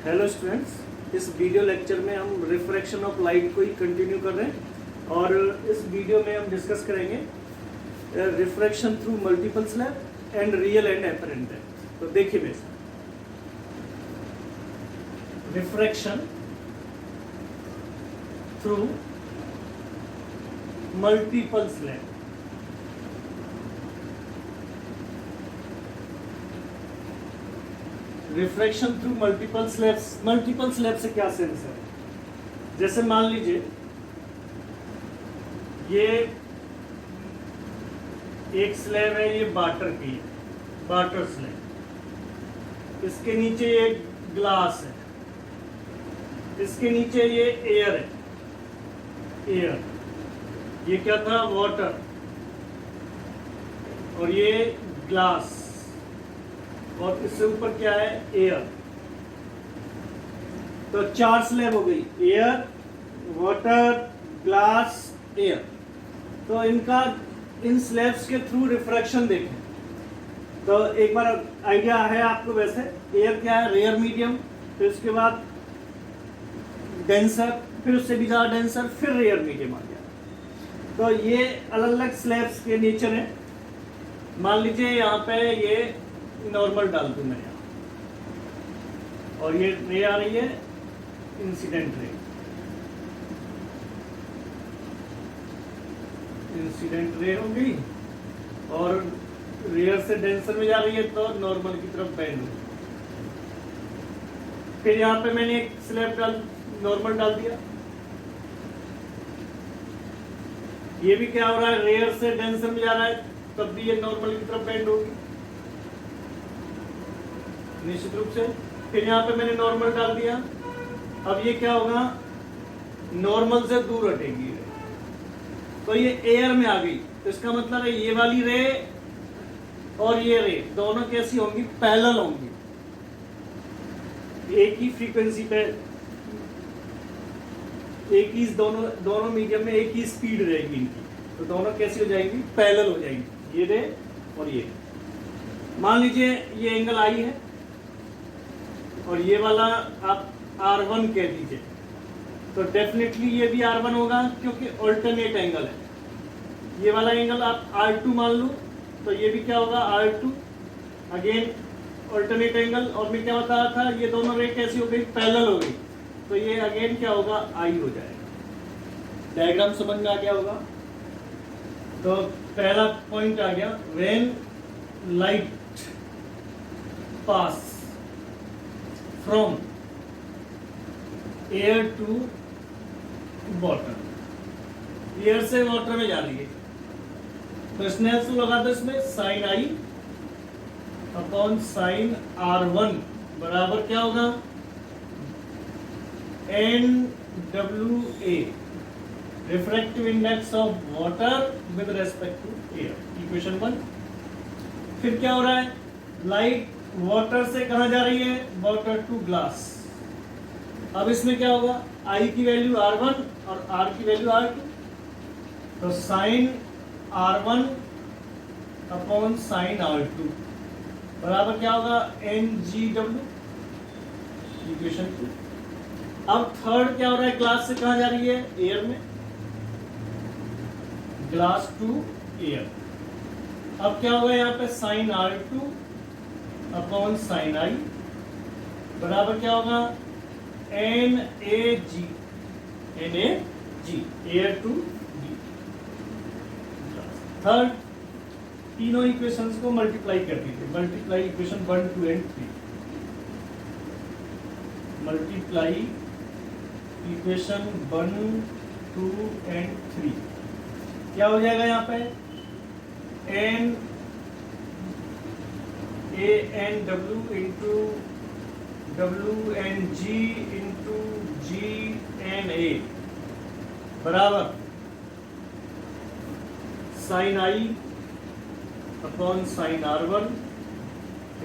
Hello students, इस video lecture में हम रिफ्रैक्शन ऑफ लाइट को ही कंटिन्यू कर रहे हैं और इस वीडियो में हम डिस्कस करेंगे refraction through multiple slab and real and apparent है। तो देखिए बेटा, refraction through multiple slab. Refraction through multiple slab से क्या सेंस है? जैसे मान लीजिए ये एक स्लैब है, ये बाटर की है, बाटर स्लैब। इसके नीचे एक ग्लास है, इसके नीचे ये एयर है, एयर। ये क्या था? वाटर। और ये ग्लास, और इससे ऊपर क्या है? एयर। तो 4 स्लैब हो गई, एयर, वाटर, ग्लास, एयर। तो इन स्लैब्स के थ्रू रिफ्रैक्शन देखें तो एक बार आइडिया है आपको। वैसे एयर क्या है? रेयर मीडियम, फिर उसके बाद डेंसर, फिर उससे भी ज़्यादा डेंसर, फिर रेयर मीडियम आ गया। तो ये अलग अलग स्लैब्स के नेचर है। मान लीजिए यहाँ पे ये नॉर्मल डाल दूं मैं यहाँ, और ये रे आ रही है इंसिडेंट रे। इंसिडेंट रे हो गई और रेयर से डेंसर में जा रही है तो नॉर्मल की तरफ बेंड होगी। फिर यहाँ पे मैंने एक स्लैब नॉर्मल डाल दिया। ये भी क्या हो रहा है? रेयर से डेंसर में जा रहा है, तब भी ये नॉर्मल की तरफ बेंड होगी निश्चित रूप से। फिर यहाँ पे मैंने नॉर्मल डाल दिया। अब ये क्या होगा? नॉर्मल से दूर हटेगी रे, तो ये एयर में आ गई। तो इसका मतलब है ये वाली रे और ये रे दोनों कैसी होंगी? पैरेलल होंगी, एक ही फ्रीक्वेंसी पे, एक ही दोनों मीडियम में एक ही स्पीड रहेगी इनकी। तो दोनों कैसी हो जाएंगी? पैरेलल हो जाएंगी, ये रे और ये। मान लीजिए ये एंगल आई है और ये वाला आप R1 कह दीजिए, तो डेफिनेटली ये भी R1 होगा क्योंकि ऑल्टरनेट एंगल है। ये वाला एंगल आप R2 मान लो, तो ये भी क्या होगा? R2, again alternate angle. और मैं क्या बता रहा था? ये दोनों रे कैसी हो गई? पैरेलल हो गई, तो ये अगेन क्या होगा? I हो जाएगा। डायग्राम समझ में आ गया होगा। तो पहला पॉइंट आ गया, when light pass from air to water, air से वाटर में जा रही है, तो स्नेल से लगा दो इसमें साइन आई अपॉन साइन R1 बराबर क्या होगा? NWA, refractive index of water with respect to air, equation 1। फिर क्या हो रहा है? लाइट वाटर से कहां जा रही है? Water to glass. अब इसमें क्या होगा? I की वैल्यू R1 और R की वैल्यू R2, तो sign R1 upon sine R2 बराबर क्या होगा? NGW, equation 2। अब थर्ड क्या हो रहा है? ग्लास से कहां जा रही है? एयर में, ग्लास टू एयर। अब क्या होगा यहाँ पे? Sign R2 upon sine I बराबर क्या होगा? NAG, air to B. Third, तीनों इक्वेशंस को मल्टीप्लाई कर दीजिए। Multiply equation 1, 2 and 3। Multiply equation 1, 2 and 3। क्या हो जाएगा यहाँ पे? NANW into WNG into GNA बराबर sine I upon sine R1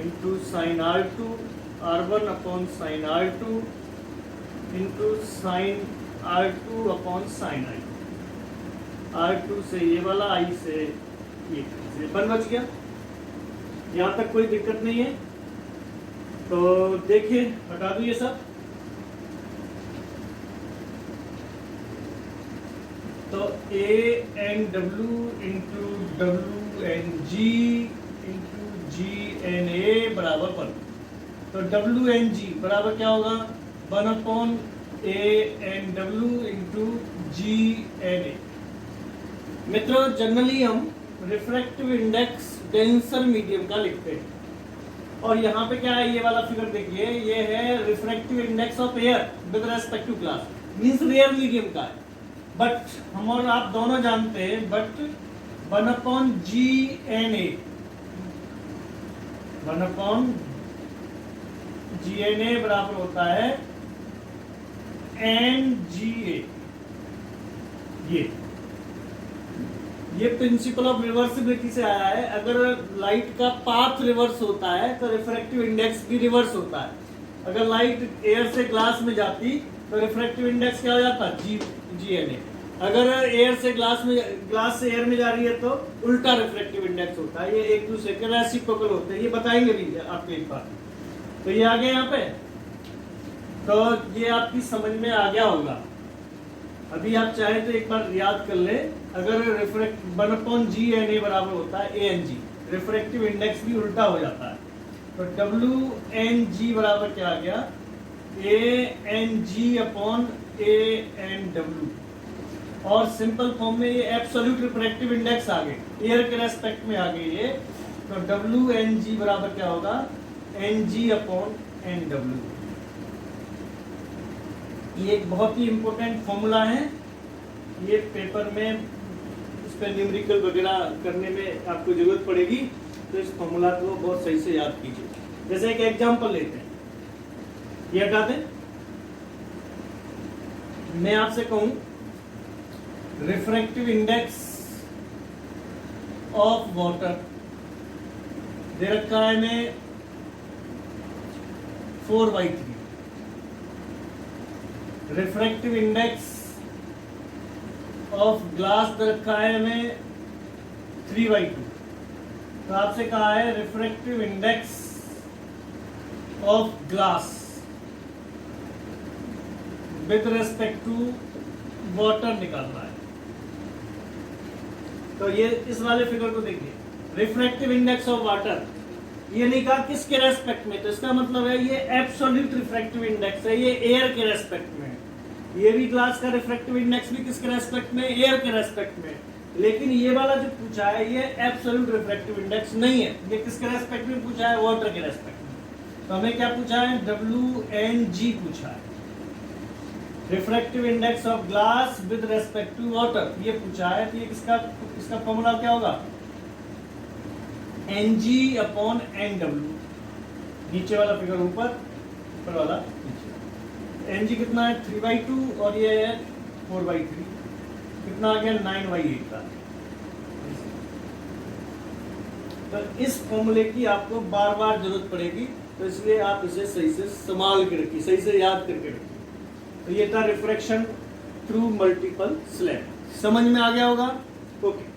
into sine R1 upon sine R2 into sine R2 upon sine I। R2 से ये वाला, I से ये बन बच गया। यहाँ तक कोई दिक्कत नहीं है। तो देखिए, हटा दो ये सब। तो ANW into WNG into GNA बराबर 1। तो WNG बराबर क्या होगा 1/ANW इंटू GNA। मित्रों जनरली हम रिफ्रैक्टिव इंडेक्स डेंसर मीडियम का लिखते हैं, और यहाँ पे क्या है ये वाला फिगर देखिए, ये है refractive index of air with respect to glass, means rare medium का है। बट हम और आप दोनों जानते हैं बट 1/GNA 1/GNA बराबर होता है NGA। ये प्रिंसिपल ऑफ रिवर्सिबिलिटी से आया है। अगर लाइट का पाथ रिवर्स होता है तो रिफ्रैक्टिव इंडेक्स भी रिवर्स होता है। अगर लाइट एयर से ग्लास में जाती तो रिफ्रैक्टिव इंडेक्स क्या हो जाता GNA। अगर एयर से ग्लास से एयर में जा रही है तो उल्टा रिफ्रैक्टिव इंडेक्स होता है। ये एक दूसरे के रेसिप्रोकल होते हैं, ये बताएंगे भी आपको एक बार। तो ये आ गया यहाँ पे, तो ये आपकी समझ में आ गया होगा। अभी आप चाहे तो एक बार याद कर ले, अगर 1/GNA बराबर होता है ANG, रिफ्रैक्टिव इंडेक्स भी उल्टा हो जाता है। तो WNG बराबर क्या आ गया ANG/ANW, और सिंपल फॉर्म में ये एब्सोल्यूट रिफ्रैक्टिव इंडेक्स आ गए, एयर के रेस्पेक्ट में आ गए ये। तो WNG बराबर क्या होगा NG/NW। ये एक बहुत ही इंपॉर्टेंट फॉर्मूला है, ये पेपर में इस पर न्यूमेरिकल वगैरह करने में आपको जरूरत पड़ेगी, तो इस फॉर्मूला को बहुत सही से याद कीजिए। जैसे एक एग्जांपल लेते हैं, ये हटा दें। मैं आपसे कहूं रिफ्रैक्टिव इंडेक्स ऑफ वाटर दे रखा है में 4/3, रिफ्रैक्टिव इंडेक्स ऑफ ग्लास दे रखा है हमें 3/2। तो आपसे कहा है refractive index of glass with respect to water निकालना है। तो ये इस वाले फिगर को देखिए, रिफ्रैक्टिव इंडेक्स ऑफ वाटर, ये नहीं कहा किसके रेस्पेक्ट में, तो इसका मतलब है ये एब्सोल्यूट रिफ्रैक्टिव इंडेक्स है, ये एयर के रेस्पेक्ट में है। ये भी ग्लास का रिफ्रैक्टिव इंडेक्स भी किसके रेस्पेक्ट में, एयर के रेस्पेक्ट में। लेकिन ये वाला जो पूछा है ये एब्सोल्यूट रिफ्रैक्टिव इंडेक्स नहीं है, ये किसके रेस्पेक्ट में पूछा है, वाटर के रेस्पेक्ट में। तो हमें क्या पूछा है WNG पूछा है, refractive index of glass with respect to water ये पूछा है। तो ये इसका फॉर्मूला क्या होगा NG/NW। नीचे वाला फिगर ऊपर, ऊपर वाला नीचे। NG कितना है 3/2 और ये है 4/3, कितना आ गया 9/8 का। तो इस फॉर्मूले की आपको बार बार जरूरत पड़ेगी, तो इसलिए आप इसे सही से संभाल के रखिए, सही से याद करके रखिए। तो ये था रिफ्रैक्शन थ्रू मल्टीपल स्लैब, समझ में आ गया होगा। ओके।